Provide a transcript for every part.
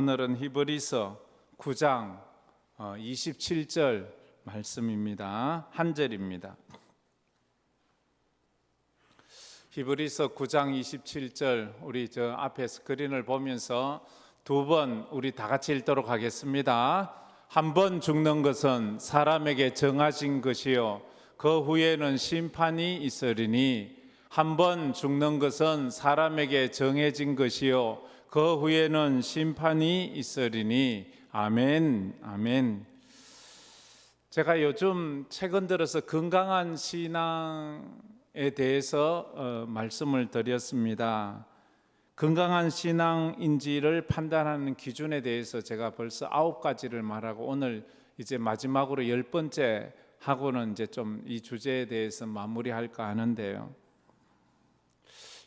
오늘은 히브리서 9장 27절 말씀입니다. 한 절입니다. 히브리서 9장 27절 우리 저 앞에 스크린을 보면서 두 번 우리 다 같이 읽도록 하겠습니다. 한 번 죽는 것은 사람에게 정하신 것이요 그 후에는 심판이 있으리니 한 번 죽는 것은 사람에게 정해진 것이요 그 후에는 심판이 있으리니 아멘. 아멘. 제가 요즘 최근 들어서 건강한 신앙에 대해서 말씀을 드렸습니다. 건강한 신앙인지를 판단하는 기준에 대해서 제가 벌써 9가지를 말하고 오늘 이제 마지막으로 10번째 하고는 이제 좀 이 주제에 대해서 마무리할까 하는데요.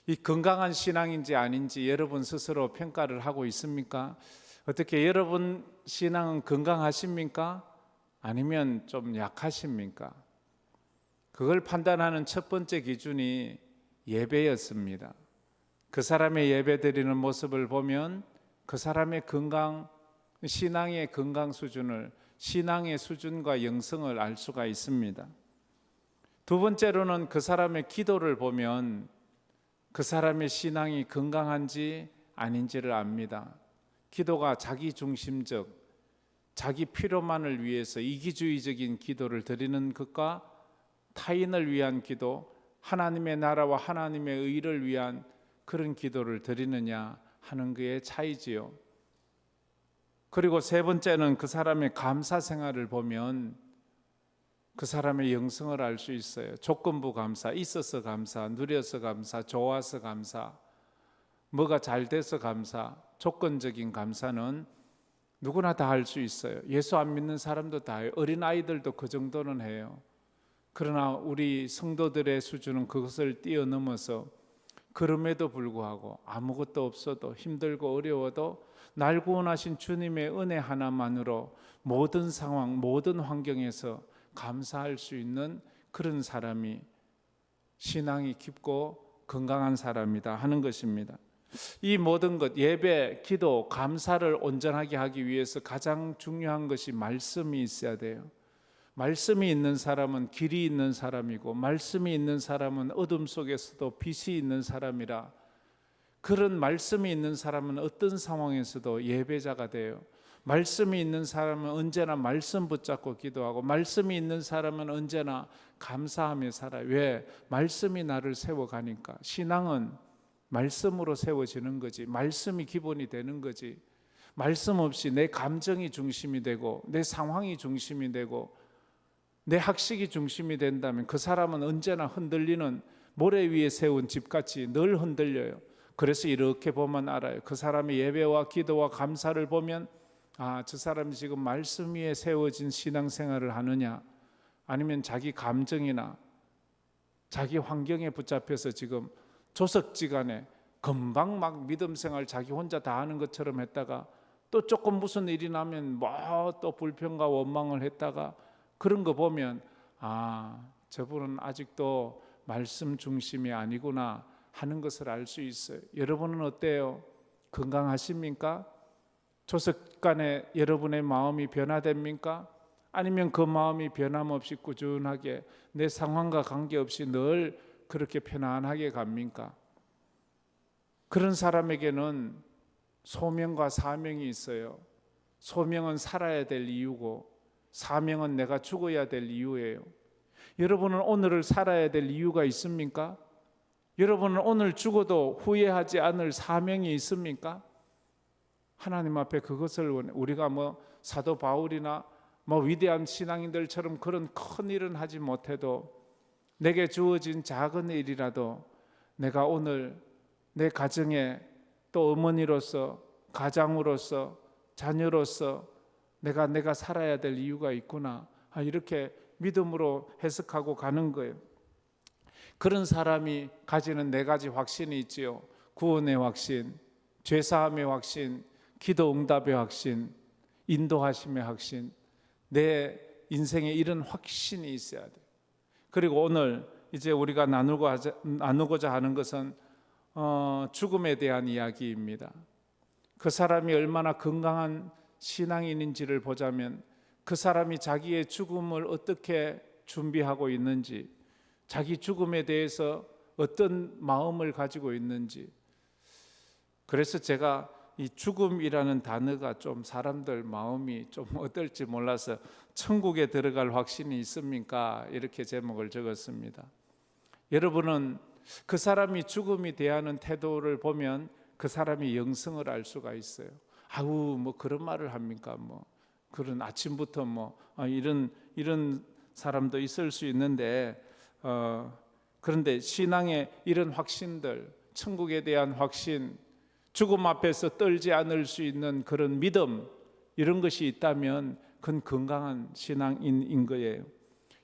이 건강한 신앙인지 아닌지 여러분 스스로 평가를 하고 있습니까? 어떻게 여러분 신앙은 건강하십니까? 아니면 좀 약하십니까? 그걸 판단하는 첫 번째 기준이 예배였습니다. 그 사람의 예배 드리는 모습을 보면 그 사람의 신앙의 건강 수준을, 신앙의 수준과 영성을 알 수가 있습니다. 두 번째로는 그 사람의 기도를 보면 그 사람의 신앙이 건강한지 아닌지를 압니다. 기도가 자기중심적, 자기 필요만을 위해서 이기주의적인 기도를 드리는 것과 타인을 위한 기도, 하나님의 나라와 하나님의 의를 위한 그런 기도를 드리느냐 하는 것의 차이지요. 그리고 세 번째는 그 사람의 감사 생활을 보면 그 사람의 영성을 알 수 있어요. 조건부 감사, 있어서 감사, 누려서 감사, 좋아서 감사, 뭐가 잘 돼서 감사, 조건적인 감사는 누구나 다 할 수 있어요. 예수 안 믿는 사람도 다 해요. 어린아이들도 그 정도는 해요. 그러나 우리 성도들의 수준은 그것을 뛰어넘어서 그럼에도 불구하고 아무것도 없어도 힘들고 어려워도 날 구원하신 주님의 은혜 하나만으로 모든 상황, 모든 환경에서 감사할 수 있는 그런 사람이 신앙이 깊고 건강한 사람이다 하는 것입니다. 이 모든 것, 예배, 기도, 감사를 온전하게 하기 위해서 가장 중요한 것이 말씀이 있어야 돼요. 말씀이 있는 사람은 길이 있는 사람이고 말씀이 있는 사람은 어둠 속에서도 빛이 있는 사람이라, 그런 말씀이 있는 사람은 어떤 상황에서도 예배자가 돼요. 말씀이 있는 사람은 언제나 말씀 붙잡고 기도하고 말씀이 있는 사람은 언제나 감사하며 살아요. 왜? 말씀이 나를 세워가니까. 신앙은 말씀으로 세워지는 거지, 말씀이 기본이 되는 거지. 말씀 없이 내 감정이 중심이 되고 내 상황이 중심이 되고 내 학식이 중심이 된다면 그 사람은 언제나 흔들리는 모래 위에 세운 집같이 늘 흔들려요. 그래서 이렇게 보면 알아요. 그 사람의 예배와 기도와 감사를 보면 저 사람이 지금 말씀 위에 세워진 신앙생활을 하느냐, 아니면 자기 감정이나 자기 환경에 붙잡혀서 지금 조석지간에 금방 막 믿음생활 자기 혼자 다 하는 것처럼 했다가 또 조금 무슨 일이 나면 뭐 또 불평과 원망을 했다가 그런 거 보면 저분은 아직도 말씀 중심이 아니구나 하는 것을 알 수 있어요. 여러분은 어때요? 건강하십니까? 조석간에 여러분의 마음이 변화됩니까? 아니면 그 마음이 변함없이 꾸준하게 내 상황과 관계없이 늘 그렇게 편안하게 갑니까? 그런 사람에게는 소명과 사명이 있어요. 소명은 살아야 될 이유고 사명은 내가 죽어야 될 이유예요. 여러분은 오늘을 살아야 될 이유가 있습니까? 여러분은 오늘 죽어도 후회하지 않을 사명이 있습니까? 하나님 앞에 그것을 우리가 사도 바울이나 위대한 신앙인들처럼 그런 큰 일은 하지 못해도 내게 주어진 작은 일이라도 내가 오늘 내 가정에 또 어머니로서, 가장으로서, 자녀로서 내가 살아야 될 이유가 있구나, 이렇게 믿음으로 해석하고 가는 거예요. 그런 사람이 가지는 4가지 확신이 있지요. 구원의 확신, 죄사함의 확신, 기도 응답의 확신, 인도하심의 확신. 내 인생에 이런 확신이 있어야 돼요. 그리고 오늘 이제 우리가 나누고자 하는 것은 죽음에 대한 이야기입니다. 그 사람이 얼마나 건강한 신앙인인지를 보자면 그 사람이 자기의 죽음을 어떻게 준비하고 있는지, 자기 죽음에 대해서 어떤 마음을 가지고 있는지. 그래서 제가 이 죽음이라는 단어가 좀 사람들 마음이 좀 어떨지 몰라서 천국에 들어갈 확신이 있습니까? 이렇게 제목을 적었습니다. 여러분은 그 사람이 죽음에 대하는 태도를 보면 그 사람이 영성을 알 수가 있어요. 아우 뭐 그런 말을 합니까? 뭐 그런 아침부터 뭐 이런 사람도 있을 수 있는데 그런데 신앙의 이런 확신들, 천국에 대한 확신, 죽음 앞에서 떨지 않을 수 있는 그런 믿음, 이런 것이 있다면 그건 건강한 신앙인인 거예요.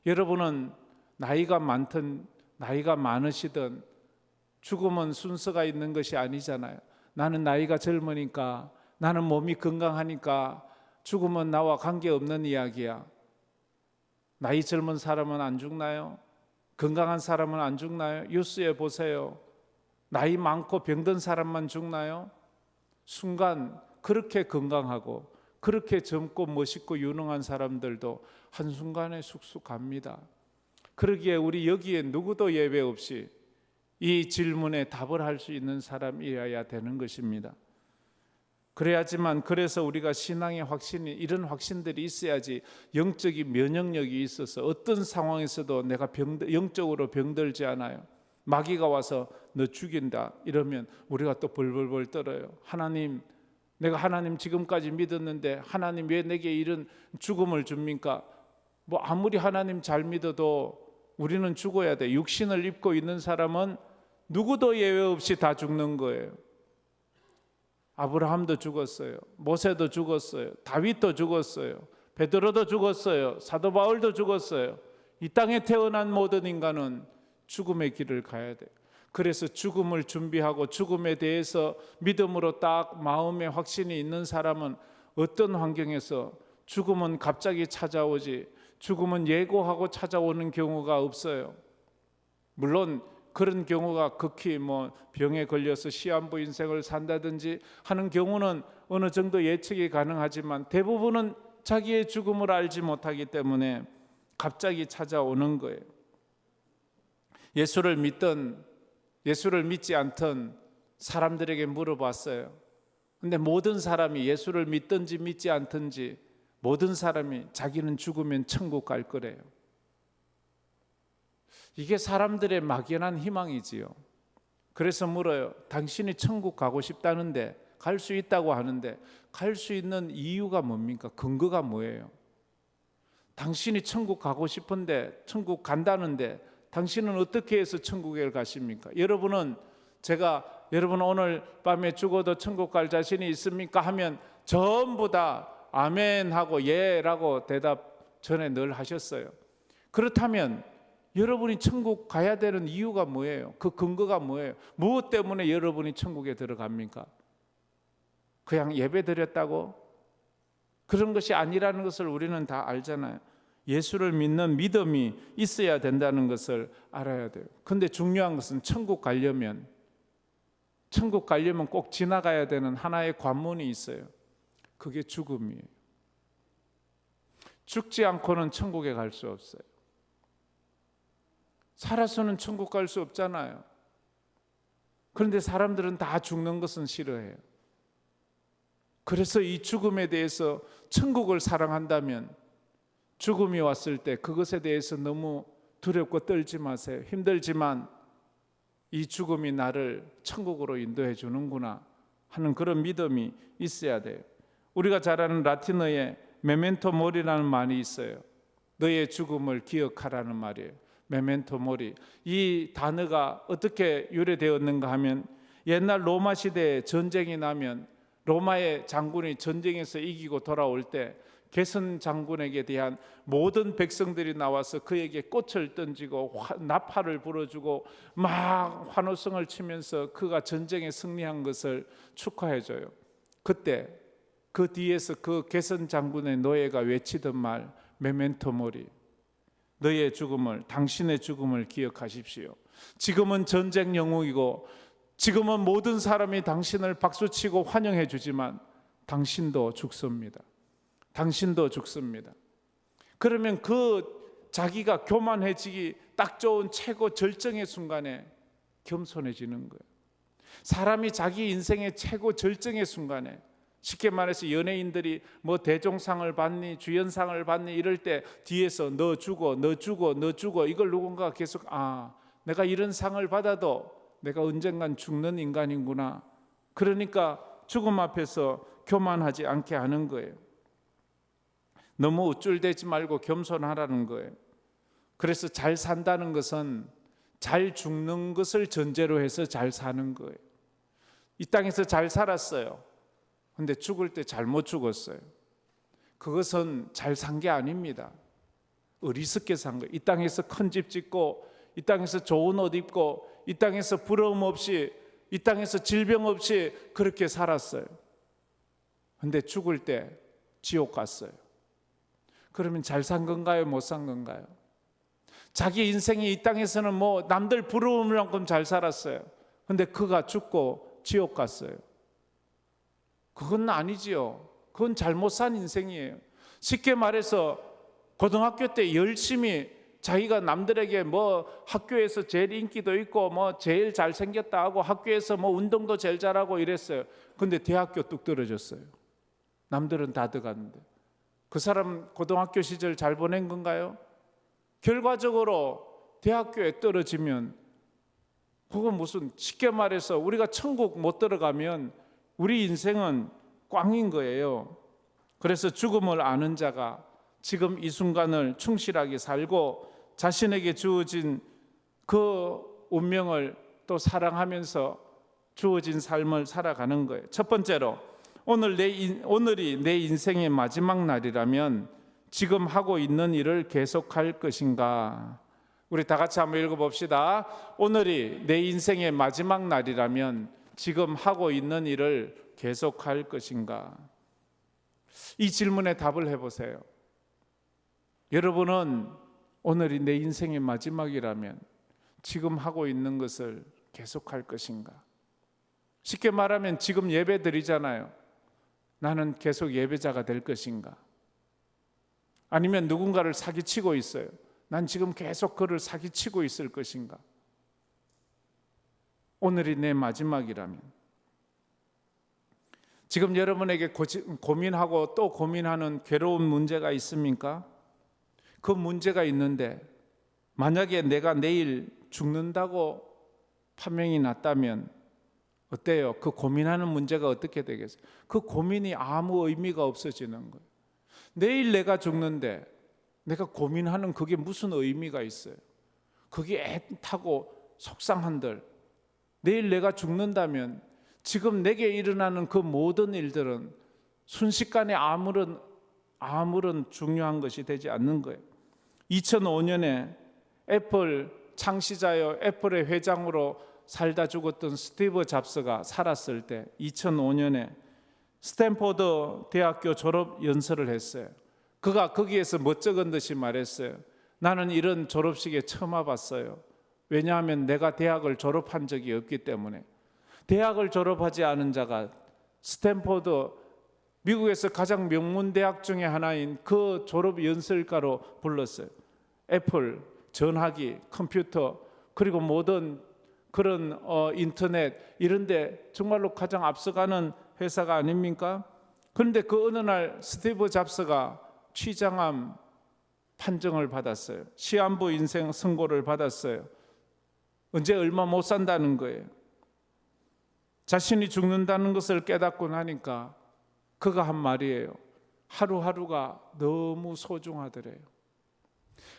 여러분은 나이가 많든 나이가 많으시든 죽음은 순서가 있는 것이 아니잖아요. 나는 나이가 젊으니까, 나는 몸이 건강하니까 죽음은 나와 관계없는 이야기야. 나이 젊은 사람은 안 죽나요? 건강한 사람은 안 죽나요? 뉴스에 보세요. 나이 많고 병든 사람만 죽나요? 순간 그렇게 건강하고 그렇게 젊고 멋있고 유능한 사람들도 한순간에 쑥쑥 갑니다. 그러기에 우리 여기에 누구도 예외 없이 이 질문에 답을 할 수 있는 사람이어야 되는 것입니다. 그래서 우리가 신앙의 확신이, 이런 확신들이 있어야지 영적인 면역력이 있어서 어떤 상황에서도 내가 영적으로 병들지 않아요. 마귀가 와서 너 죽인다 이러면 우리가 또 벌벌벌 떨어요. 하나님, 내가 하나님 지금까지 믿었는데 하나님 왜 내게 이런 죽음을 줍니까? 뭐 아무리 하나님 잘 믿어도 우리는 죽어야 돼. 육신을 입고 있는 사람은 누구도 예외 없이 다 죽는 거예요. 아브라함도 죽었어요. 모세도 죽었어요. 다윗도 죽었어요. 베드로도 죽었어요. 사도 바울도 죽었어요. 이 땅에 태어난 모든 인간은 죽음의 길을 가야 돼요. 그래서 죽음을 준비하고 죽음에 대해서 믿음으로 딱 마음에 확신이 있는 사람은 어떤 환경에서 죽음은 갑자기 찾아오지, 죽음은 예고하고 찾아오는 경우가 없어요. 물론 그런 경우가 극히 뭐 병에 걸려서 시한부 인생을 산다든지 하는 경우는 어느 정도 예측이 가능하지만 대부분은 자기의 죽음을 알지 못하기 때문에 갑자기 찾아오는 거예요. 예수를 믿든 예수를 믿지 않던 사람들에게 물어봤어요. 근데 모든 사람이 예수를 믿든지 믿지 않든지 모든 사람이 자기는 죽으면 천국 갈 거래요. 이게 사람들의 막연한 희망이지요. 그래서 물어요. 당신이 천국 가고 싶다는데, 갈 수 있다고 하는데 갈 수 있는 이유가 뭡니까? 근거가 뭐예요? 당신이 천국 가고 싶은데, 천국 간다는데 당신은 어떻게 해서 천국에 가십니까? 여러분 오늘 밤에 죽어도 천국 갈 자신이 있습니까? 하면 전부 다 아멘 하고 예라고 대답 전에 늘 하셨어요. 그렇다면 여러분이 천국 가야 되는 이유가 뭐예요? 그 근거가 뭐예요? 무엇 때문에 여러분이 천국에 들어갑니까? 그냥 예배 드렸다고? 그런 것이 아니라는 것을 우리는 다 알잖아요. 예수를 믿는 믿음이 있어야 된다는 것을 알아야 돼요. 근데 중요한 것은 천국 가려면 꼭 지나가야 되는 하나의 관문이 있어요. 그게 죽음이에요. 죽지 않고는 천국에 갈 수 없어요. 살아서는 천국 갈 수 없잖아요. 그런데 사람들은 다 죽는 것은 싫어해요. 그래서 이 죽음에 대해서 천국을 사랑한다면 죽음이 왔을 때 그것에 대해서 너무 두렵고 떨지 마세요. 힘들지만 이 죽음이 나를 천국으로 인도해 주는구나 하는 그런 믿음이 있어야 돼요. 우리가 잘 아는 라틴어에 메멘토 모리라는 말이 있어요. 너의 죽음을 기억하라는 말이에요. 메멘토 모리. 이 단어가 어떻게 유래되었는가 하면 옛날 로마 시대에 전쟁이 나면 로마의 장군이 전쟁에서 이기고 돌아올 때 게선 장군에게 대한 모든 백성들이 나와서 그에게 꽃을 던지고 나팔을 불어주고 막 환호성을 치면서 그가 전쟁에 승리한 것을 축하해줘요. 그때 그 뒤에서 그 게선 장군의 노예가 외치던 말 메멘토 모리. 너의 죽음을, 당신의 죽음을 기억하십시오. 지금은 전쟁 영웅이고 지금은 모든 사람이 당신을 박수치고 환영해 주지만 당신도 죽습니다. 당신도 죽습니다. 그러면 그 자기가 교만해지기 딱 좋은 최고 절정의 순간에 겸손해지는 거예요. 사람이 자기 인생의 최고 절정의 순간에, 쉽게 말해서 연예인들이 뭐 대종상을 받니 주연상을 받니 이럴 때 뒤에서 너 죽어 너 죽어 너 죽어, 이걸 누군가 계속 내가 이런 상을 받아도 내가 언젠간 죽는 인간이구나, 그러니까 죽음 앞에서 교만하지 않게 하는 거예요. 너무 우쭐대지 말고 겸손하라는 거예요. 그래서 잘 산다는 것은 잘 죽는 것을 전제로 해서 잘 사는 거예요. 이 땅에서 잘 살았어요. 근데 죽을 때 잘못 죽었어요. 그것은 잘 산 게 아닙니다. 어리석게 산 거예요. 이 땅에서 큰 집 짓고, 이 땅에서 좋은 옷 입고, 이 땅에서 부러움 없이, 이 땅에서 질병 없이 그렇게 살았어요. 근데 죽을 때 지옥 갔어요. 그러면 잘 산 건가요? 못 산 건가요? 자기 인생이 이 땅에서는 뭐 남들 부러울 만큼 잘 살았어요. 근데 그가 죽고 지옥 갔어요. 그건 아니지요. 그건 잘못 산 인생이에요. 쉽게 말해서 고등학교 때 열심히 자기가 남들에게 뭐 학교에서 제일 인기도 있고 뭐 제일 잘생겼다 하고 학교에서 뭐 운동도 제일 잘하고 이랬어요. 근데 대학교 뚝 떨어졌어요. 남들은 다 들어갔는데 그 사람 고등학교 시절 잘 보낸 건가요? 결과적으로 대학교에 떨어지면 그건 무슨, 쉽게 말해서 우리가 천국 못 들어가면 우리 인생은 꽝인 거예요. 그래서 죽음을 아는 자가 지금 이 순간을 충실하게 살고 자신에게 주어진 그 운명을 또 사랑하면서 주어진 삶을 살아가는 거예요. 첫 번째로 오늘이 내 인생의 마지막 날이라면 지금 하고 있는 일을 계속할 것인가? 우리 다 같이 한번 읽어봅시다. 오늘이 내 인생의 마지막 날이라면 지금 하고 있는 일을 계속할 것인가? 이 질문에 답을 해보세요. 여러분은 오늘이 내 인생의 마지막이라면 지금 하고 있는 것을 계속할 것인가? 쉽게 말하면 지금 예배 드리잖아요. 나는 계속 예배자가 될 것인가? 아니면 누군가를 사기치고 있어요. 난 지금 계속 그를 사기치고 있을 것인가? 오늘이 내 마지막이라면, 지금 여러분에게 고민하고 또 고민하는 괴로운 문제가 있습니까? 그 문제가 있는데 만약에 내가 내일 죽는다고 판명이 났다면 어때요? 그 고민하는 문제가 어떻게 되겠어요? 그 고민이 아무 의미가 없어지는 거예요. 내일 내가 죽는데 내가 고민하는 그게 무슨 의미가 있어요? 그게 애타고 속상한들, 내일 내가 죽는다면 지금 내게 일어나는 그 모든 일들은 순식간에 아무런 중요한 것이 되지 않는 거예요. 2005년에 애플 창시자여 애플의 회장으로 살다 죽었던 스티브 잡스가 살았을 때 2005년에 스탠포드 대학교 졸업 연설을 했어요. 그가 거기에서 멋쩍은 듯이 말했어요. 나는 이런 졸업식에 처음 와봤어요. 왜냐하면 내가 대학을 졸업한 적이 없기 때문에. 대학을 졸업하지 않은 자가 스탠포드, 미국에서 가장 명문 대학 중에 하나인 그 졸업 연설가로 불렀어요. 애플, 전화기, 컴퓨터, 그리고 모든 그런 인터넷 이런 데 정말로 가장 앞서가는 회사가 아닙니까? 그런데 그 어느 날 스티브 잡스가 취장암 판정을 받았어요. 시한부 인생 선고를 받았어요. 언제 얼마 못 산다는 거예요. 자신이 죽는다는 것을 깨닫고 나니까 그가 한 말이에요. 하루하루가 너무 소중하더래요.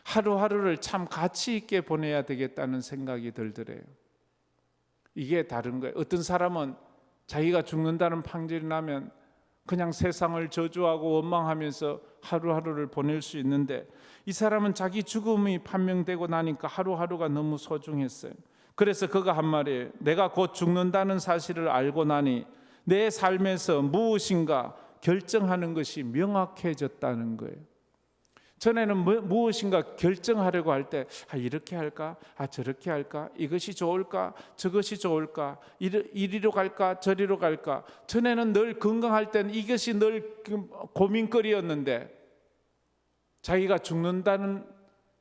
하루하루를 참 가치 있게 보내야 되겠다는 생각이 들더래요. 이게 다른 거예요. 어떤 사람은 자기가 죽는다는 판결이 나면 그냥 세상을 저주하고 원망하면서 하루하루를 보낼 수 있는데, 이 사람은 자기 죽음이 판명되고 나니까 하루하루가 너무 소중했어요. 그래서 그가 한 말이에요. 내가 곧 죽는다는 사실을 알고 나니 내 삶에서 무엇인가 결정하는 것이 명확해졌다는 거예요. 전에는 무엇인가 결정하려고 할 때 이렇게 할까? 저렇게 할까? 이것이 좋을까? 저것이 좋을까? 이리로 갈까? 저리로 갈까? 전에는 늘 건강할 때는 이것이 늘 고민거리였는데 자기가 죽는다는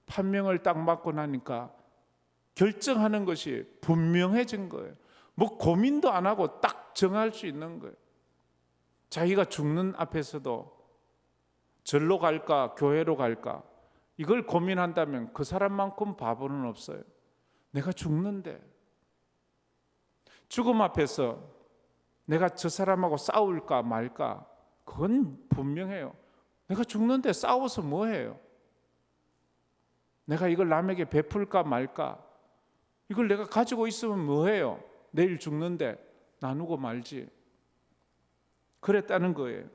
판명을 딱 맞고 나니까 결정하는 것이 분명해진 거예요. 뭐 고민도 안 하고 딱 정할 수 있는 거예요. 자기가 죽는 앞에서도 절로 갈까 교회로 갈까 이걸 고민한다면 그 사람만큼 바보는 없어요. 내가 죽는데 죽음 앞에서 내가 저 사람하고 싸울까 말까 그건 분명해요. 내가 죽는데 싸워서 뭐해요? 내가 이걸 남에게 베풀까 말까? 이걸 내가 가지고 있으면 뭐해요? 내일 죽는데 나누고 말지. 그랬다는 거예요.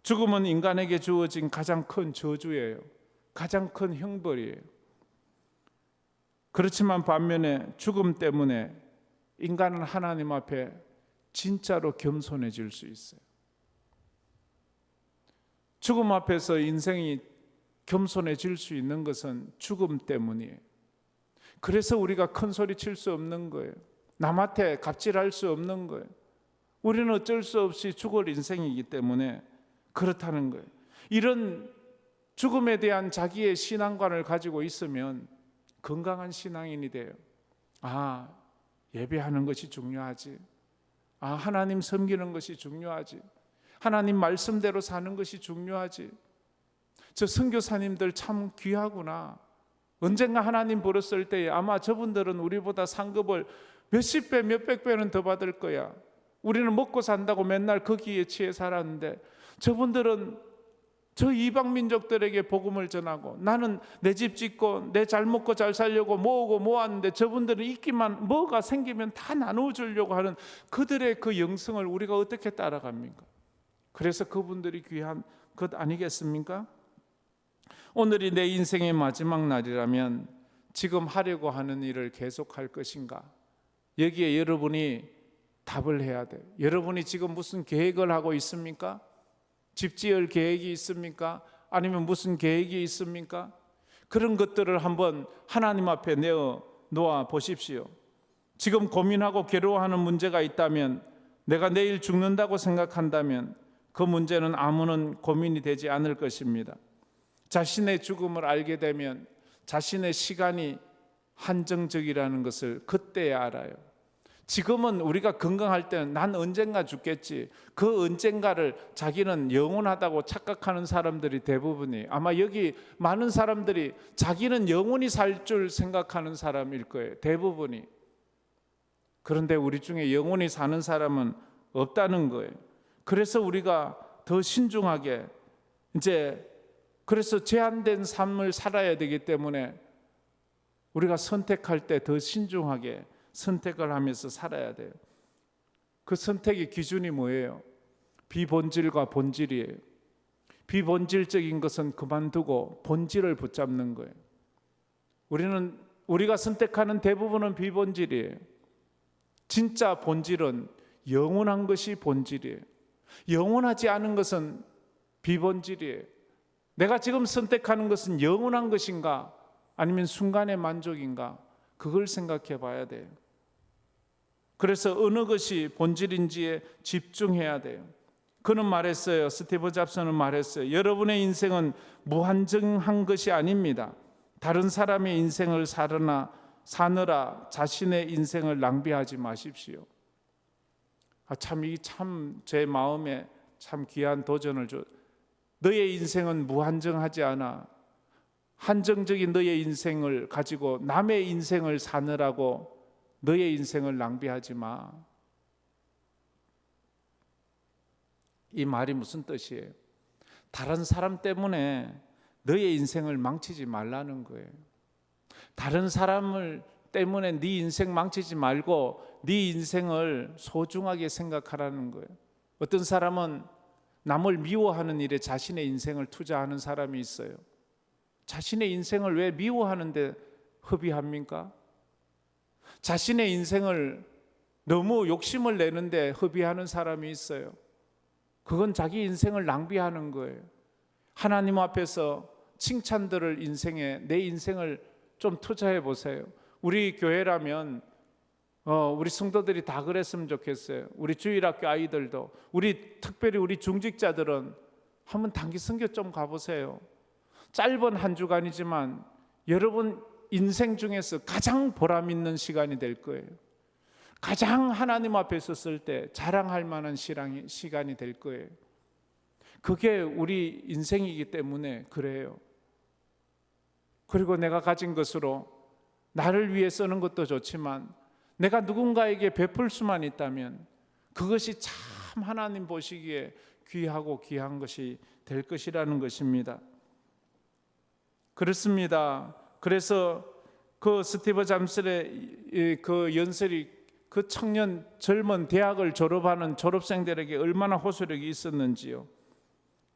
죽음은 인간에게 주어진 가장 큰 저주예요. 가장 큰 형벌이에요. 그렇지만 반면에 죽음 때문에 인간은 하나님 앞에 진짜로 겸손해질 수 있어요. 죽음 앞에서 인생이 겸손해질 수 있는 것은 죽음 때문이에요. 그래서 우리가 큰 소리 칠 수 없는 거예요. 남한테 갑질할 수 없는 거예요. 우리는 어쩔 수 없이 죽을 인생이기 때문에 그렇다는 거예요. 이런 죽음에 대한 자기의 신앙관을 가지고 있으면 건강한 신앙인이 돼요. 예배하는 것이 중요하지. 하나님 섬기는 것이 중요하지. 하나님 말씀대로 사는 것이 중요하지. 저 선교사님들 참 귀하구나. 언젠가 하나님 부르실 때에 아마 저분들은 우리보다 상급을 몇십 배, 몇백 배는 더 받을 거야. 우리는 먹고 산다고 맨날 거기에 취해 살았는데 저분들은 저 이방 민족들에게 복음을 전하고 나는 내 집 짓고 내 잘 먹고 잘 살려고 모으고 모았는데 저분들은 있기만 뭐가 생기면 다 나눠주려고 하는 그들의 그 영성을 우리가 어떻게 따라갑니까? 그래서 그분들이 귀한 것 아니겠습니까? 오늘이 내 인생의 마지막 날이라면 지금 하려고 하는 일을 계속할 것인가? 여기에 여러분이 답을 해야 돼요. 여러분이 지금 무슨 계획을 하고 있습니까? 집 지을 계획이 있습니까? 아니면 무슨 계획이 있습니까? 그런 것들을 한번 하나님 앞에 내어놓아 보십시오. 지금 고민하고 괴로워하는 문제가 있다면, 내가 내일 죽는다고 생각한다면 그 문제는 아무런 고민이 되지 않을 것입니다. 자신의 죽음을 알게 되면 자신의 시간이 한정적이라는 것을 그때야 알아요. 지금은 우리가 건강할 때는 난 언젠가 죽겠지. 그 언젠가를 자기는 영원하다고 착각하는 사람들이 대부분이, 아마 여기 많은 사람들이 자기는 영원히 살 줄 생각하는 사람일 거예요. 대부분이. 그런데 우리 중에 영원히 사는 사람은 없다는 거예요. 그래서 우리가 더 신중하게, 그래서 제한된 삶을 살아야 되기 때문에 우리가 선택할 때 더 신중하게 선택을 하면서 살아야 돼요. 그 선택의 기준이 뭐예요? 비본질과 본질이에요. 비본질적인 것은 그만두고 본질을 붙잡는 거예요. 우리가 선택하는 대부분은 비본질이에요. 진짜 본질은 영원한 것이 본질이에요. 영원하지 않은 것은 비본질이에요. 내가 지금 선택하는 것은 영원한 것인가 아니면 순간의 만족인가, 그걸 생각해 봐야 돼요. 그래서 어느 것이 본질인지에 집중해야 돼요. 그는 말했어요. 스티브 잡스는 말했어요. 여러분의 인생은 무한정한 것이 아닙니다. 다른 사람의 인생을 사느라 자신의 인생을 낭비하지 마십시오. 참 제 마음에 참 귀한 도전을 줘. 너의 인생은 무한정하지 않아. 한정적인 너의 인생을 가지고 남의 인생을 사느라고 너의 인생을 낭비하지 마. 이 말이 무슨 뜻이에요? 다른 사람 때문에 너의 인생을 망치지 말라는 거예요. 다른 사람을 때문에 네 인생 망치지 말고 네 인생을 소중하게 생각하라는 거예요. 어떤 사람은 남을 미워하는 일에 자신의 인생을 투자하는 사람이 있어요. 자신의 인생을 왜 미워하는데 허비합니까? 자신의 인생을 너무 욕심을 내는데 허비하는 사람이 있어요. 그건 자기 인생을 낭비하는 거예요. 하나님 앞에서 칭찬들을 내 인생을 좀 투자해 보세요. 우리 교회라면 우리 성도들이 다 그랬으면 좋겠어요. 우리 주일학교 아이들도, 특별히 우리 중직자들은 한번 단기 선교 좀 가보세요. 짧은 한 주간이지만 여러분 인생 중에서 가장 보람 있는 시간이 될 거예요. 가장 하나님 앞에 섰을 때 자랑할 만한 시간이 될 거예요. 그게 우리 인생이기 때문에 그래요. 그리고 내가 가진 것으로 나를 위해 쓰는 것도 좋지만 내가 누군가에게 베풀 수만 있다면 그것이 참 하나님 보시기에 귀하고 귀한 것이 될 것이라는 것입니다. 그렇습니다. 그래서 그 스티브 잠슨의 그 연설이 그 청년 젊은 대학을 졸업하는 졸업생들에게 얼마나 호소력이 있었는지요.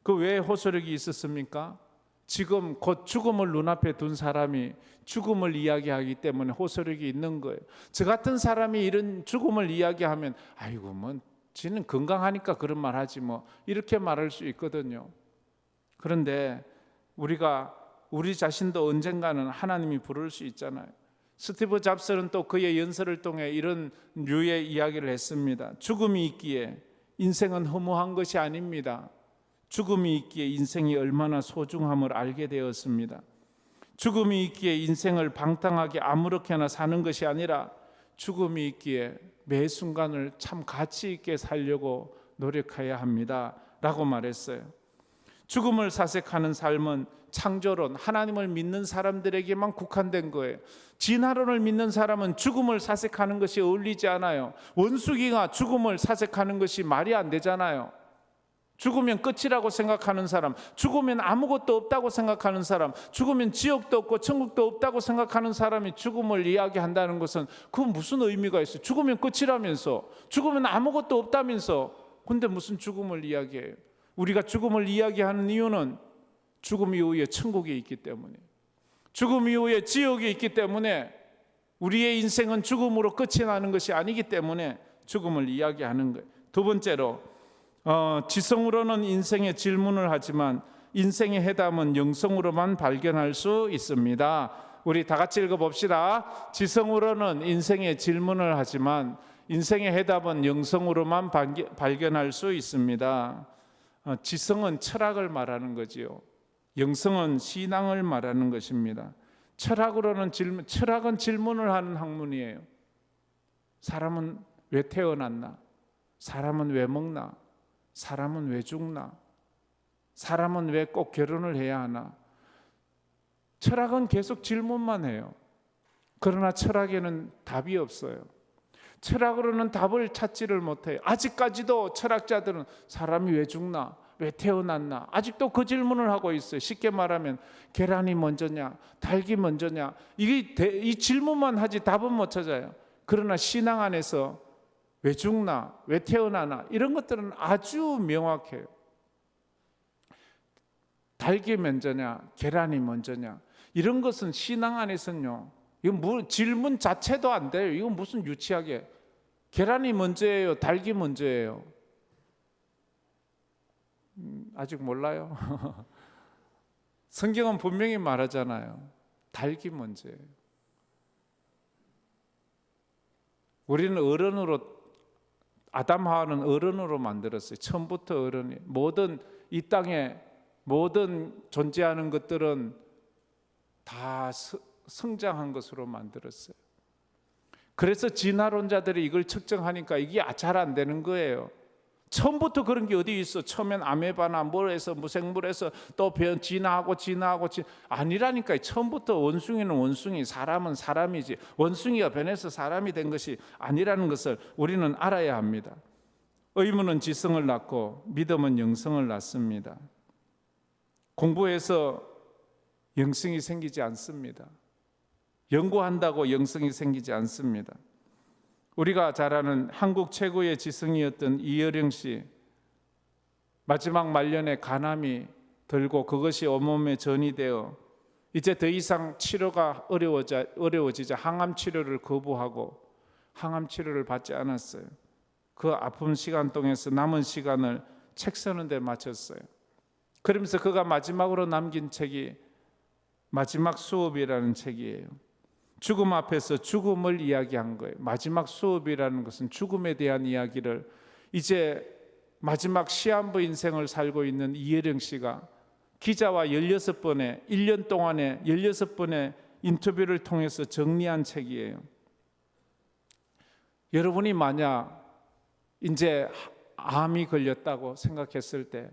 그 왜 호소력이 있었습니까? 지금 곧 죽음을 눈앞에 둔 사람이 죽음을 이야기하기 때문에 호소력이 있는 거예요. 저 같은 사람이 이런 죽음을 이야기하면 아이고 뭐 지는 건강하니까 그런 말 하지 뭐 이렇게 말할 수 있거든요. 그런데 우리 자신도 언젠가는 하나님이 부를 수 있잖아요. 스티브 잡스는 또 그의 연설을 통해 이런 류의 이야기를 했습니다. 죽음이 있기에 인생은 허무한 것이 아닙니다. 죽음이 있기에 인생이 얼마나 소중함을 알게 되었습니다. 죽음이 있기에 인생을 방탕하게 아무렇게나 사는 것이 아니라 죽음이 있기에 매 순간을 참 가치 있게 살려고 노력해야 합니다 라고 말했어요. 죽음을 사색하는 삶은 창조론, 하나님을 믿는 사람들에게만 국한된 거예요. 진화론을 믿는 사람은 죽음을 사색하는 것이 어울리지 않아요. 원숭이가 죽음을 사색하는 것이 말이 안 되잖아요. 죽으면 끝이라고 생각하는 사람, 죽으면 아무것도 없다고 생각하는 사람, 죽으면 지옥도 없고 천국도 없다고 생각하는 사람이 죽음을 이야기한다는 것은 그건 무슨 의미가 있어요? 죽으면 끝이라면서, 죽으면 아무것도 없다면서, 근데 무슨 죽음을 이야기해요? 우리가 죽음을 이야기하는 이유는 죽음 이후에 천국이 있기 때문에, 죽음 이후에 지옥이 있기 때문에, 우리의 인생은 죽음으로 끝이 나는 것이 아니기 때문에 죽음을 이야기하는 거예요. 두 번째로 지성으로는 인생의 질문을 하지만 인생의 해답은 영성으로만 발견할 수 있습니다. 우리 다 같이 읽어봅시다. 지성으로는 인생의 질문을 하지만 인생의 해답은 영성으로만 발견할 수 있습니다. 지성은 철학을 말하는 거지요. 영성은 신앙을 말하는 것입니다. 철학은 질문을 하는 학문이에요. 사람은 왜 태어났나? 사람은 왜 먹나? 사람은 왜 죽나? 사람은 왜 꼭 결혼을 해야 하나? 철학은 계속 질문만 해요. 그러나 철학에는 답이 없어요. 철학으로는 답을 찾지를 못해요. 아직까지도 철학자들은 사람이 왜 죽나? 왜 태어났나? 아직도 그 질문을 하고 있어요. 쉽게 말하면 계란이 먼저냐? 닭이 먼저냐? 이 질문만 하지 답은 못 찾아요. 그러나 신앙 안에서 왜 죽나? 왜 태어나나? 이런 것들은 아주 명확해요. 닭이 먼저냐? 계란이 먼저냐? 이런 것은 신앙 안에서는요. 이건 질문 자체도 안 돼요. 이건 무슨 유치하게 계란이 먼저예요? 닭이 먼저예요? 아직 몰라요. 성경은 분명히 말하잖아요. 닭이 먼저예요. 우리는 어른으로, 아담 하와는 어른으로 만들었어요. 처음부터 어른이. 이 땅에 모든 존재하는 것들은 다 성장한 것으로 만들었어요. 그래서 진화론자들이 이걸 측정하니까 이게 잘 안 되는 거예요. 처음부터 그런 게 어디 있어? 처음엔 아메바나 뭘해서 무생물에서 또 진화하고 아니라니까요. 처음부터 원숭이는 원숭이, 사람은 사람이지 원숭이가 변해서 사람이 된 것이 아니라는 것을 우리는 알아야 합니다. 의문은 지성을 낳고 믿음은 영성을 낳습니다. 공부해서 영성이 생기지 않습니다. 연구한다고 영성이 생기지 않습니다. 우리가 잘 아는 한국 최고의 지성이었던 이여령 씨, 마지막 말년에 간암이 들고 그것이 온몸에 전이 되어 이제 더 이상 치료가 어려워지자 항암 치료를 거부하고 항암 치료를 받지 않았어요. 그 아픈 시간 동안에서 남은 시간을 책 쓰는 데 마쳤어요. 그러면서 그가 마지막으로 남긴 책이 마지막 수업이라는 책이에요. 죽음 앞에서 죽음을 이야기한 거예요. 마지막 수업이라는 것은 죽음에 대한 이야기를 이제 마지막 시한부 인생을 살고 있는 이혜령 씨가 기자와 16번의 1년 동안에 16번의 인터뷰를 통해서 정리한 책이에요. 여러분이 만약 이제 암이 걸렸다고 생각했을 때,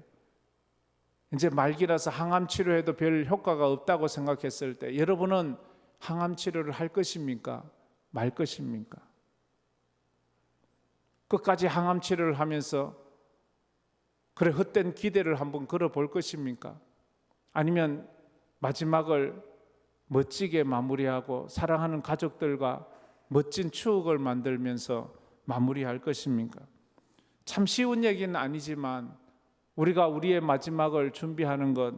이제 말기라서 항암 치료해도 별 효과가 없다고 생각했을 때, 여러분은 항암 치료를 할 것입니까? 말 것입니까? 끝까지 항암 치료를 하면서 그래 헛된 기대를 한번 걸어볼 것입니까? 아니면 마지막을 멋지게 마무리하고 사랑하는 가족들과 멋진 추억을 만들면서 마무리할 것입니까? 참 쉬운 얘기는 아니지만 우리가 우리의 마지막을 준비하는 것,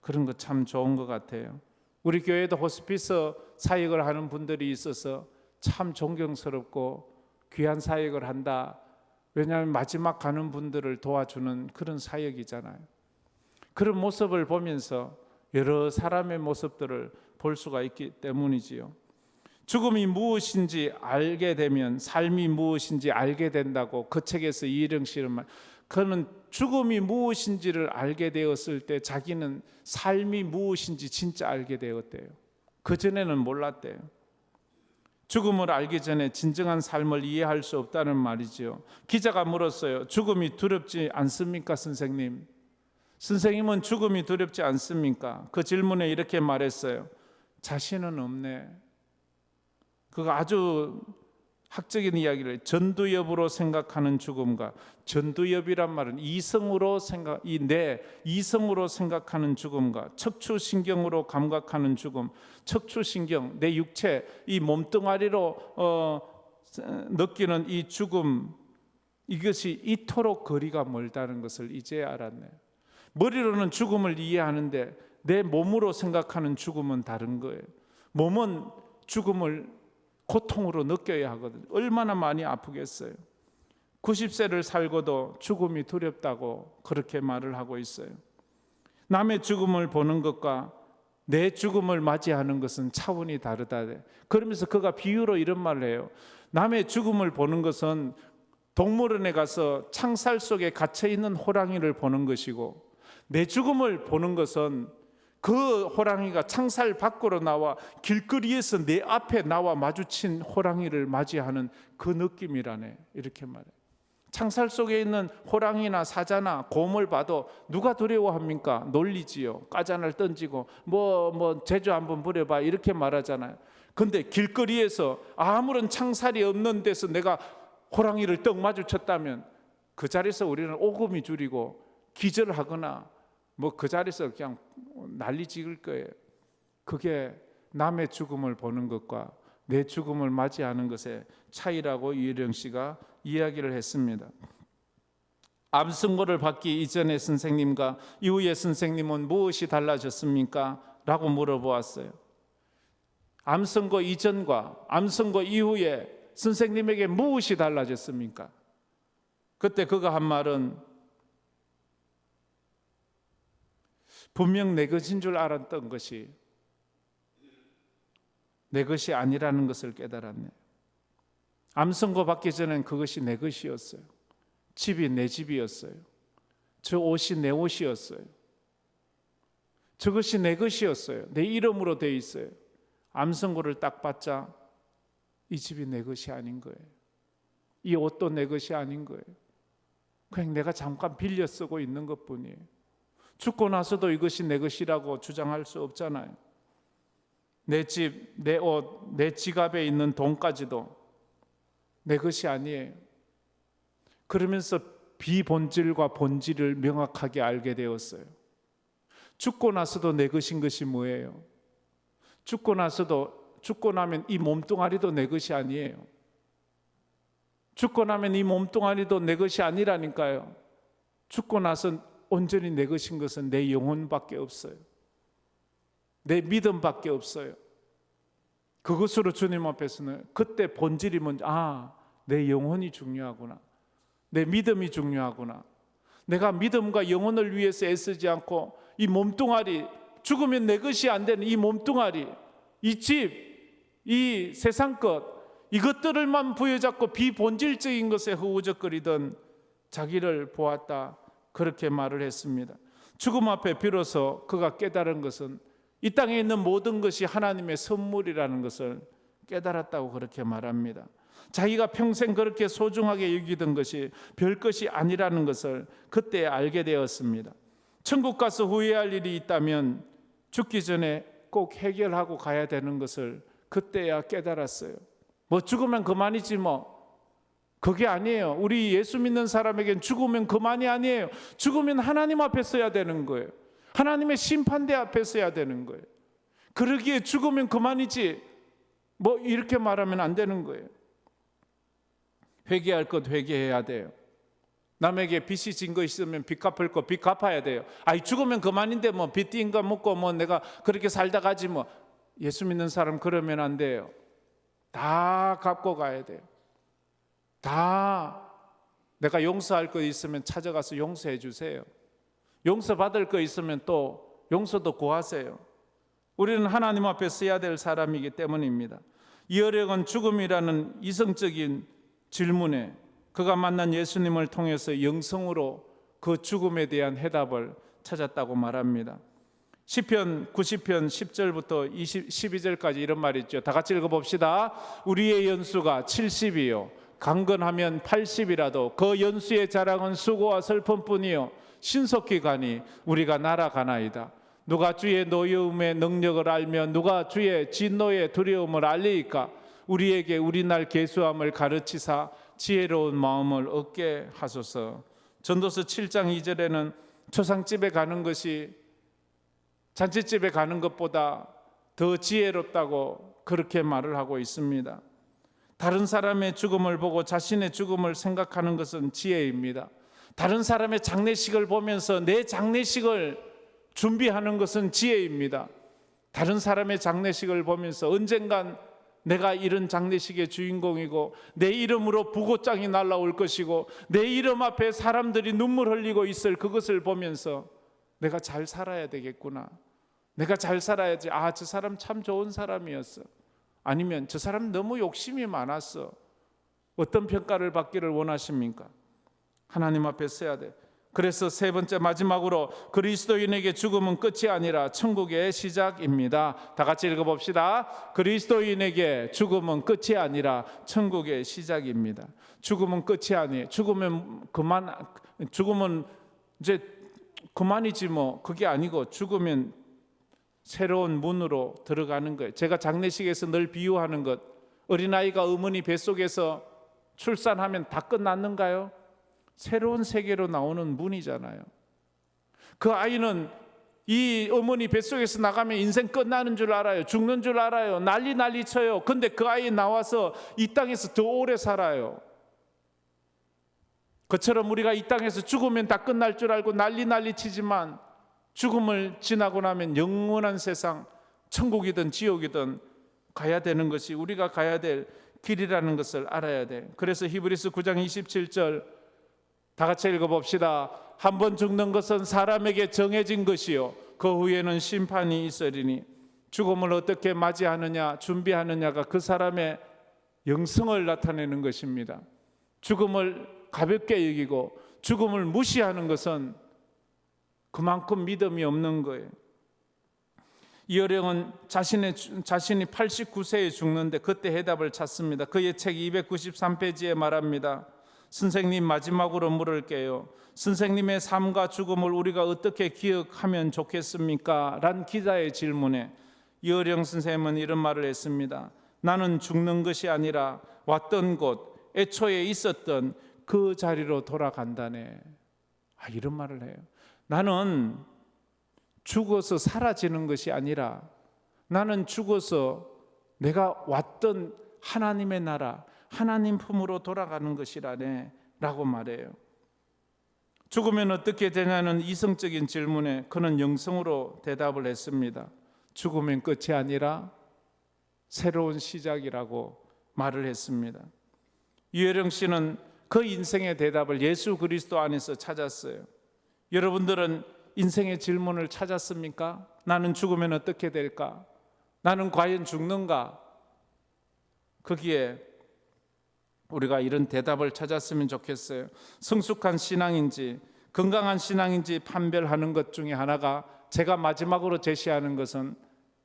그런 거 참 좋은 것 같아요. 우리 교회도 호스피스 사역을 하는 분들이 있어서 참 존경스럽고 귀한 사역을 한다. 왜냐하면 마지막 가는 분들을 도와주는 그런 사역이잖아요. 그런 모습을 보면서 여러 사람의 모습들을 볼 수가 있기 때문이지요. 죽음이 무엇인지 알게 되면 삶이 무엇인지 알게 된다고 그 책에서 이혜령 씨는 말, 그는 죽음이 무엇인지를 알게 되었을 때 자기는 삶이 무엇인지 진짜 알게 되었대요. 그전에는 몰랐대요. 죽음을 알기 전에 진정한 삶을 이해할 수 없다는 말이죠. 기자가 물었어요. 죽음이 두렵지 않습니까, 선생님? 선생님은 죽음이 두렵지 않습니까? 그 질문에 이렇게 말했어요. 자신은 없네. 그가 아주 학적인 이야기를 전두엽으로 생각하는 죽음과, 전두엽이란 말은 이성으로 이성으로 생각하는 죽음과 척추신경으로 감각하는 죽음, 척추신경, 내 육체, 이 몸뚱아리로 느끼는 이 죽음, 이것이 이토록 거리가 멀다는 것을 이제 알았네요. 머리로는 죽음을 이해하는데 내 몸으로 생각하는 죽음은 다른 거예요. 몸은 죽음을 고통으로 느껴야 하거든요. 얼마나 많이 아프겠어요. 90세를 살고도 죽음이 두렵다고 그렇게 말을 하고 있어요. 남의 죽음을 보는 것과 내 죽음을 맞이하는 것은 차원이 다르다. 그러면서 그가 비유로 이런 말을 해요. 남의 죽음을 보는 것은 동물원에 가서 창살 속에 갇혀있는 호랑이를 보는 것이고, 내 죽음을 보는 것은 그 호랑이가 창살 밖으로 나와 길거리에서 내 앞에 나와 마주친 호랑이를 맞이하는 그 느낌이라네. 이렇게 말해요. 창살 속에 있는 호랑이나 사자나 곰을 봐도 누가 두려워합니까? 놀리지요. 까잔을 던지고 뭐 제주 한번 부려봐 이렇게 말하잖아요. 근데 길거리에서 아무런 창살이 없는 데서 내가 호랑이를 떡 마주쳤다면 그 자리에서 우리는 오금이 줄이고 기절하거나 뭐 그 자리에서 그냥 난리 찍을 거예요. 그게 남의 죽음을 보는 것과 내 죽음을 맞이하는 것의 차이라고 이혜령 씨가 이야기를 했습니다. 암 선고를 받기 이전의 선생님과 이후의 선생님은 무엇이 달라졌습니까? 라고 물어보았어요. 암 선고 이전과 암 선고 이후에 선생님에게 무엇이 달라졌습니까? 그때 그가 한 말은 분명 내 것인 줄 알았던 것이 내 것이 아니라는 것을 깨달았네. 암 선고 받기 전엔 그것이 내 것이었어요. 집이 내 집이었어요. 저 옷이 내 옷이었어요. 저것이 내 것이었어요. 내 이름으로 돼 있어요. 암 선고를 딱 받자 이 집이 내 것이 아닌 거예요. 이 옷도 내 것이 아닌 거예요. 그냥 내가 잠깐 빌려 쓰고 있는 것뿐이에요. 죽고 나서도 이것이 내 것이라고 주장할 수 없잖아요. 내 집, 내 옷, 내 지갑에 있는 돈까지도 내 것이 아니에요. 그러면서 비본질과 본질을 명확하게 알게 되었어요. 죽고 나서도 내 것인 것이 뭐예요? 죽고 나면 이 몸뚱아리도 내 것이 아니에요. 죽고 나면 이 몸뚱아리도 내 것이 아니라니까요. 죽고 나서 온전히 내 것인 것은 내 영혼밖에 없어요. 내 믿음밖에 없어요. 그것으로 주님 앞에서는 그때 본질이 뭔지, 내 영혼이 중요하구나. 내 믿음이 중요하구나. 내가 믿음과 영혼을 위해서 애쓰지 않고 이 몸뚱아리 죽으면 내 것이 안 되는 이 몸뚱아리, 이 집, 이 세상 것, 이것들을만 부여잡고 비본질적인 것에 허우적거리던 자기를 보았다, 그렇게 말을 했습니다. 죽음 앞에 비로소 그가 깨달은 것은 이 땅에 있는 모든 것이 하나님의 선물이라는 것을 깨달았다고 그렇게 말합니다. 자기가 평생 그렇게 소중하게 여기던 것이 별것이 아니라는 것을 그때 알게 되었습니다. 천국 가서 후회할 일이 있다면 죽기 전에 꼭 해결하고 가야 되는 것을 그때야 깨달았어요. 뭐 죽으면 그만이지 뭐. 그게 아니에요. 우리 예수 믿는 사람에겐 죽으면 그만이 아니에요. 죽으면 하나님 앞에 서야 되는 거예요. 하나님의 심판대 앞에 서야 되는 거예요. 그러기에 죽으면 그만이지 뭐 이렇게 말하면 안 되는 거예요. 회개할 것 회개해야 돼요. 남에게 빚이 진 거 있으면 빚 갚을 거 빚 갚아야 돼요. 아이 죽으면 그만인데 뭐 빚 띵 거 먹고 뭐 내가 그렇게 살다 가지 뭐. 예수 믿는 사람 그러면 안 돼요. 다 갚고 가야 돼요. 다 내가 용서할 거 있으면 찾아가서 용서해 주세요. 용서받을 거 있으면 또 용서도 구하세요. 우리는 하나님 앞에 서야 될 사람이기 때문입니다. 이어령은 죽음이라는 이성적인 질문에 그가 만난 예수님을 통해서 영성으로 그 죽음에 대한 해답을 찾았다고 말합니다. 시편 90편 10절부터 12절까지 이런 말이 있죠. 다 같이 읽어봅시다. 우리의 연수가 70이요 강건하면 80이라도 그 연수의 자랑은 수고와 슬픔뿐이요 신속히 가니 우리가 날아가나이다. 누가 주의 노여움의 능력을 알며 누가 주의 진노의 두려움을 알리이까. 우리에게 우리 날 계수함을 가르치사 지혜로운 마음을 얻게 하소서. 전도서 7장 2절에는 초상집에 가는 것이 잔치집에 가는 것보다 더 지혜롭다고 그렇게 말을 하고 있습니다. 다른 사람의 죽음을 보고 자신의 죽음을 생각하는 것은 지혜입니다. 다른 사람의 장례식을 보면서 내 장례식을 준비하는 것은 지혜입니다. 다른 사람의 장례식을 보면서 언젠간 내가 이런 장례식의 주인공이고 내 이름으로 부고장이 날라올 것이고 내 이름 앞에 사람들이 눈물 흘리고 있을 그것을 보면서 내가 잘 살아야 되겠구나. 내가 잘 살아야지. 아, 저 사람 참 좋은 사람이었어. 아니면 저 사람 너무 욕심이 많았어. 어떤 평가를 받기를 원하십니까? 하나님 앞에 서야 돼. 그래서 세 번째 마지막으로 그리스도인에게 죽음은 끝이 아니라 천국의 시작입니다. 다 같이 읽어봅시다. 그리스도인에게 죽음은 끝이 아니라 천국의 시작입니다. 죽음은 끝이 아니에요. 죽으면 이제 그만이지 뭐. 그게 아니고 죽으면 새로운 문으로 들어가는 거예요. 제가 장례식에서 늘 비유하는 것, 어린아이가 어머니 뱃속에서 출산하면 다 끝났는가요? 새로운 세계로 나오는 문이잖아요. 그 아이는 이 어머니 뱃속에서 나가면 인생 끝나는 줄 알아요. 죽는 줄 알아요. 난리 쳐요. 근데 그 아이 나와서 이 땅에서 더 오래 살아요. 그처럼 우리가 이 땅에서 죽으면 다 끝날 줄 알고 난리 치지만 죽음을 지나고 나면 영원한 세상, 천국이든 지옥이든 가야 되는 것이 우리가 가야 될 길이라는 것을 알아야 돼. 그래서 히브리서 9장 27절 다 같이 읽어봅시다. 한 번 죽는 것은 사람에게 정해진 것이요 그 후에는 심판이 있으리니 죽음을 어떻게 맞이하느냐 준비하느냐가 그 사람의 영성을 나타내는 것입니다. 죽음을 가볍게 여기고 죽음을 무시하는 것은 그만큼 믿음이 없는 거예요. 이어령은 자신이 89세에 죽는데 그때 해답을 찾습니다. 그의 책 293페이지에 말합니다. 선생님, 마지막으로 물을게요. 선생님의 삶과 죽음을 우리가 어떻게 기억하면 좋겠습니까? 란 기자의 질문에 이어령 선생님은 이런 말을 했습니다. 나는 죽는 것이 아니라 왔던 곳, 애초에 있었던 그 자리로 돌아간다네. 이런 말을 해요. 나는 죽어서 사라지는 것이 아니라 나는 죽어서 내가 왔던 하나님의 나라, 하나님 품으로 돌아가는 것이라네 라고 말해요. 죽으면 어떻게 되냐는 이성적인 질문에 그는 영성으로 대답을 했습니다. 죽으면 끝이 아니라 새로운 시작이라고 말을 했습니다. 유혜령 씨는 그 인생의 대답을 예수 그리스도 안에서 찾았어요. 여러분들은 인생의 질문을 찾았습니까? 나는 죽으면 어떻게 될까? 나는 과연 죽는가? 거기에 우리가 이런 대답을 찾았으면 좋겠어요. 성숙한 신앙인지 건강한 신앙인지 판별하는 것 중에 하나가, 제가 마지막으로 제시하는 것은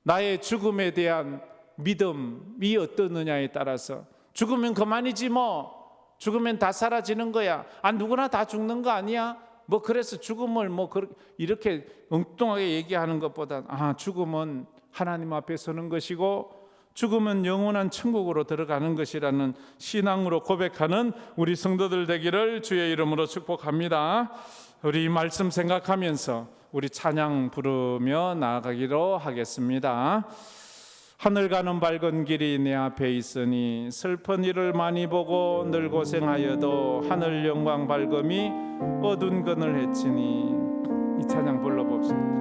나의 죽음에 대한 믿음이 어떠느냐에 따라서, 죽으면 그만이지 뭐, 죽으면 다 사라지는 거야, 누구나 다 죽는 거 아니야, 뭐 그래서 죽음을 뭐 이렇게 엉뚱하게 얘기하는 것보다 죽음은 하나님 앞에 서는 것이고 죽음은 영원한 천국으로 들어가는 것이라는 신앙으로 고백하는 우리 성도들 되기를 주의 이름으로 축복합니다. 우리 이 말씀 생각하면서 우리 찬양 부르며 나아가기로 하겠습니다. 하늘 가는 밝은 길이 내 앞에 있으니 슬픈 일을 많이 보고 늘 고생하여도 하늘 영광 밝음이 어두운 그늘 해치니. 이 찬양 불러봅시다.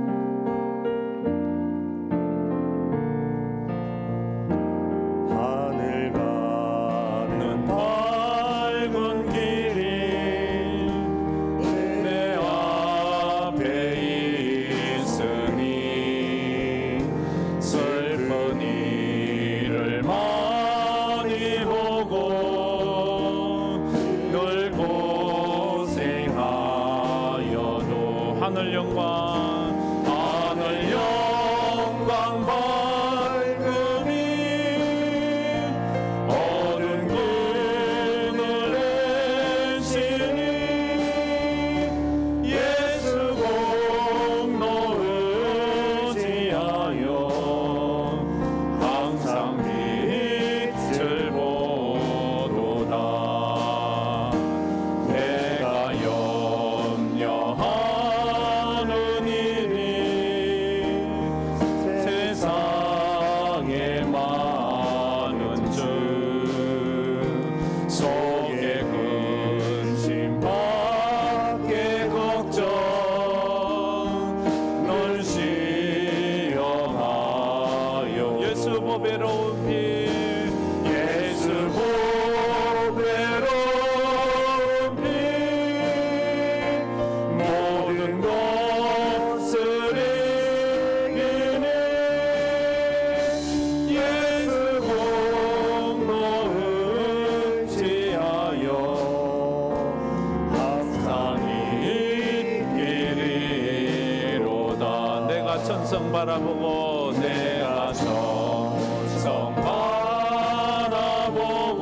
천성 바라보고 내가 천성 바라보고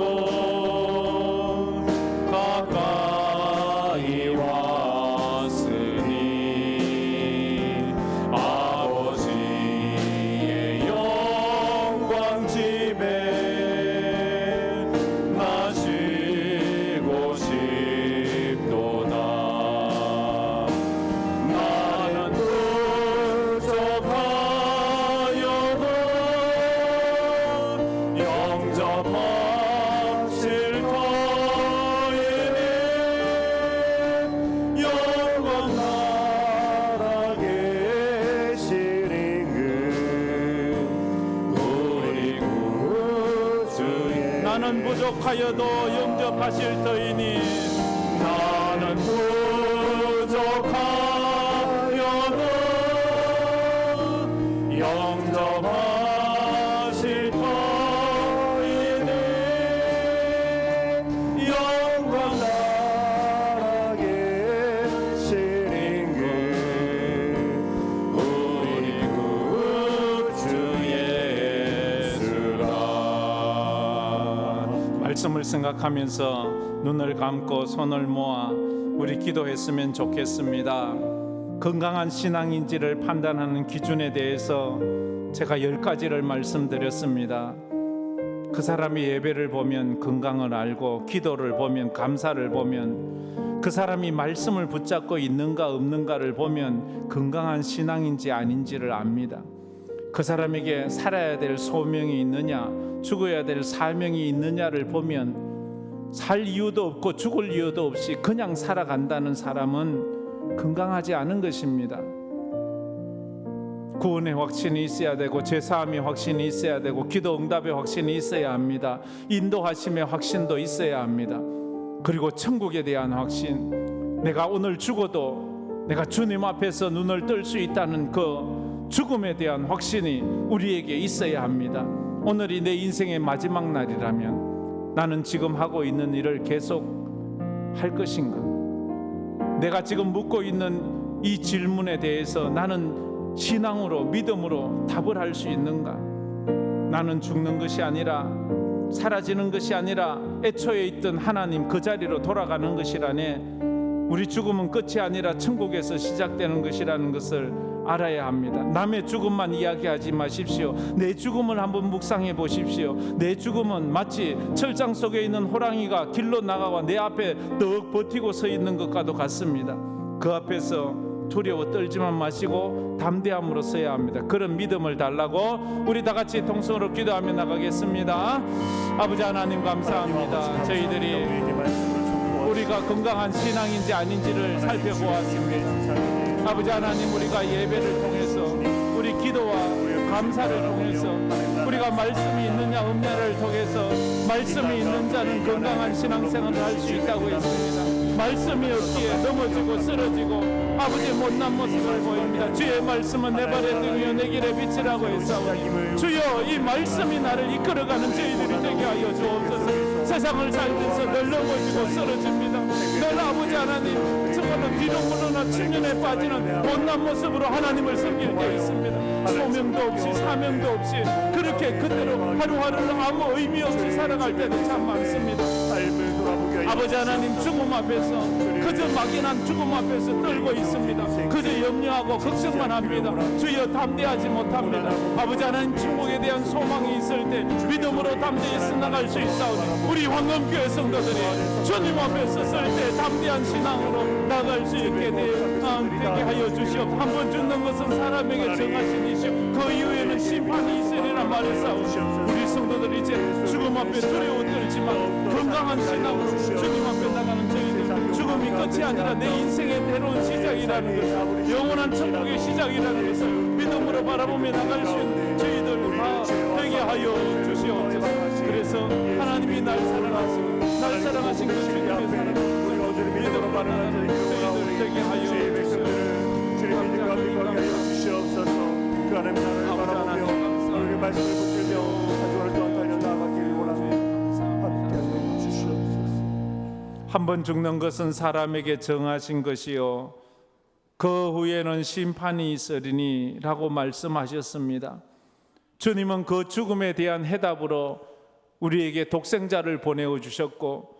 가까이 왔으니 아버지의 영광 집에 나 쉬고 싶도다. 나는 나는 부족하여도 영접하실 터이니 나는 부족하여도 영접하실 터이니 영광 나라 계시는 그 우리 구주 예수라. 말씀을 생각하면서 눈을 감고 손을 모아 우리 기도했으면 좋겠습니다. 건강한 신앙인지를 판단하는 기준에 대해서 제가 10가지를 말씀드렸습니다. 그 사람이 예배를 보면 건강을 알고, 기도를 보면, 감사를 보면, 그 사람이 말씀을 붙잡고 있는가 없는가를 보면 건강한 신앙인지 아닌지를 압니다. 그 사람에게 살아야 될 소명이 있느냐, 죽어야 될 사명이 있느냐를 보면 살 이유도 없고 죽을 이유도 없이 그냥 살아간다는 사람은 건강하지 않은 것입니다. 구원의 확신이 있어야 되고, 제사함의 확신이 있어야 되고, 기도 응답의 확신이 있어야 합니다. 인도하심의 확신도 있어야 합니다. 그리고 천국에 대한 확신, 내가 오늘 죽어도 내가 주님 앞에서 눈을 뜰 수 있다는 그 죽음에 대한 확신이 우리에게 있어야 합니다. 오늘이 내 인생의 마지막 날이라면 나는 지금 하고 있는 일을 계속 할 것인가? 내가 지금 묻고 있는 이 질문에 대해서 나는 신앙으로, 믿음으로 답을 할 수 있는가? 나는 죽는 것이 아니라, 사라지는 것이 아니라 애초에 있던 하나님 그 자리로 돌아가는 것이라네. 우리 죽음은 끝이 아니라 천국에서 시작되는 것이라는 것을 알아야 합니다. 남의 죽음만 이야기하지 마십시오. 내 죽음을 한번 묵상해 보십시오. 내 죽음은 마치 철장 속에 있는 호랑이가 길로 나가와 내 앞에 떡 버티고 서 있는 것과도 같습니다. 그 앞에서 두려워 떨지만 마시고 담대함으로 서야 합니다. 그런 믿음을 달라고 우리 다 같이 통성으로 기도하며 나가겠습니다. 아버지 하나님 감사합니다. 저희들이 우리가 건강한 신앙인지 아닌지를 살펴보았습니다. 아버지 하나님, 우리가 예배를 통해서, 우리 기도와 감사를 통해서, 우리가 말씀이 있느냐 없냐를 통해서 말씀이 있는 자는 건강한 신앙생활을 할 수 있다고 했습니다. 말씀이 없기에 넘어지고 쓰러지고 아버지의 못난 모습을 보입니다. 주의 말씀은 내 발의 등이요 내 길의 빛이라고 했사오니 주여, 이 말씀이 나를 이끌어가는 저희들이 되게 하여 주옵소서. 세상을 살면서 늘 넘어지고 쓰러집니다. 늘 아버지 하나님 정말로 뒤로 물러나 측면에 빠지는 못난 모습으로 하나님을 섬길 때 있습니다. 소명도 없이 사명도 없이 그렇게 그대로 하루하루를 아무 의미 없이 살아갈 때도 참 많습니다. 아버지 하나님, 죽음 앞에서 그저 막연한 죽음 앞에서 떨고 있습니다. 그저 염려하고 걱정만 합니다. 주여, 담대하지 못합니다. 아버지 하나님, 천국에 대한 소망이 있을 때 믿음으로 담대히 나갈 수 있사오니 우리 황금교회 성도들이 주님 앞에 섰을 때 담대한 신앙으로 나갈 수 있게 되게 하여 주시옵소서. 한 번 죽는 것은 사람에게 정하신 이시오 그 이후에는 심판이 있으리라 말했사오니 우리 성도들이 이제 죽음 앞에 두려워 떨지만 건강한 신앙으로 주님 앞에 나가는 저희들, 죽음이 끝이 아니라 내 인생의 새로운 시작이라는 것을, 영원한 천국의 시작이라는 것을 믿음으로 바라보며 나갈 수 있는 저희들 다 되게 하여 주시옵소서. 그래서 하나님이 날 사랑하신 그 주님의 사랑을 믿음으로 바라는 저희들 되게 하여 주시옵소서. 주님 감사하게 주시옵소서. 그 하나님 나라를 바라보며 우리의 말씀을 붙들며 가족을 또한 달려나가길 원합니다. 함께 하여 주시옵소서. 한 번 죽는 것은 사람에게 정하신 것이요 그 후에는 심판이 있으리니 라고 말씀하셨습니다. 주님은 그 죽음에 대한 해답으로 우리에게 독생자를 보내어 주셨고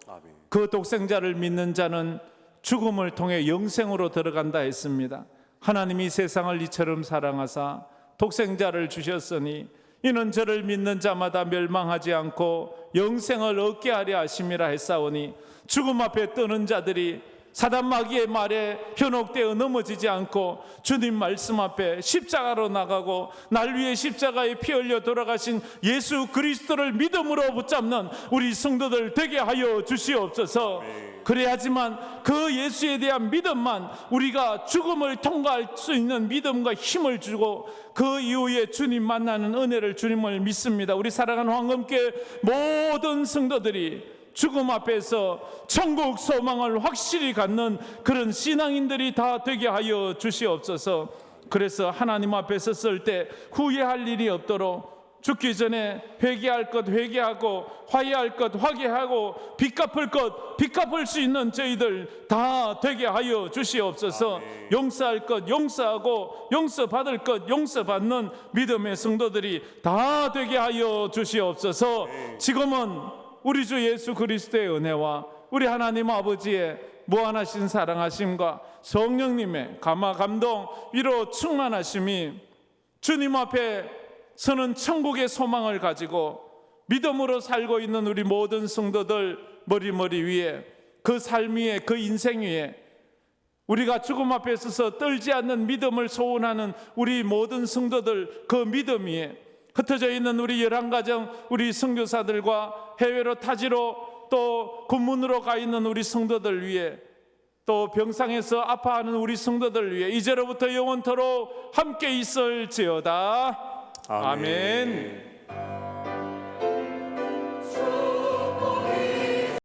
그 독생자를 믿는 자는 죽음을 통해 영생으로 들어간다 했습니다. 하나님이 세상을 이처럼 사랑하사 독생자를 주셨으니 이는 저를 믿는 자마다 멸망하지 않고 영생을 얻게 하려 하심이라 했사오니 죽음 앞에 뜨는 자들이 사단 마귀의 말에 현혹되어 넘어지지 않고 주님 말씀 앞에 십자가로 나가고 날 위해 십자가에 피 흘려 돌아가신 예수 그리스도를 믿음으로 붙잡는 우리 성도들 되게 하여 주시옵소서. 그래야지만 그 예수에 대한 믿음만 우리가 죽음을 통과할 수 있는 믿음과 힘을 주고 그 이후에 주님 만나는 은혜를 주님을 믿습니다. 우리 사랑하는 황금교회 모든 성도들이 죽음 앞에서 천국 소망을 확실히 갖는 그런 신앙인들이 다 되게 하여 주시옵소서. 그래서 하나님 앞에 섰을 때 후회할 일이 없도록 죽기 전에 회개할 것 회개하고 화해할 것 화해하고 빚 갚을 것 빚 갚을 수 있는 저희들 다 되게 하여 주시옵소서. 용서할 것 용서하고 용서받을 것 용서받는 믿음의 성도들이 다 되게 하여 주시옵소서. 지금은 우리 주 예수 그리스도의 은혜와 우리 하나님 아버지의 무한하신 사랑하심과 성령님의 감화 감동 위로 충만하심이 주님 앞에 서는 천국의 소망을 가지고 믿음으로 살고 있는 우리 모든 성도들 머리 위에 그 삶 위에 그 인생 위에 우리가 죽음 앞에 서서 떨지 않는 믿음을 소원하는 우리 모든 성도들 그 믿음 위에 흩어져 있는 우리 11가정 우리 선교사들과 해외로 타지로 또 군문으로 가 있는 우리 성도들 위해 또 병상에서 아파하는 우리 성도들 위해 이제로부터 영원토록 함께 있을지어다. 아멘.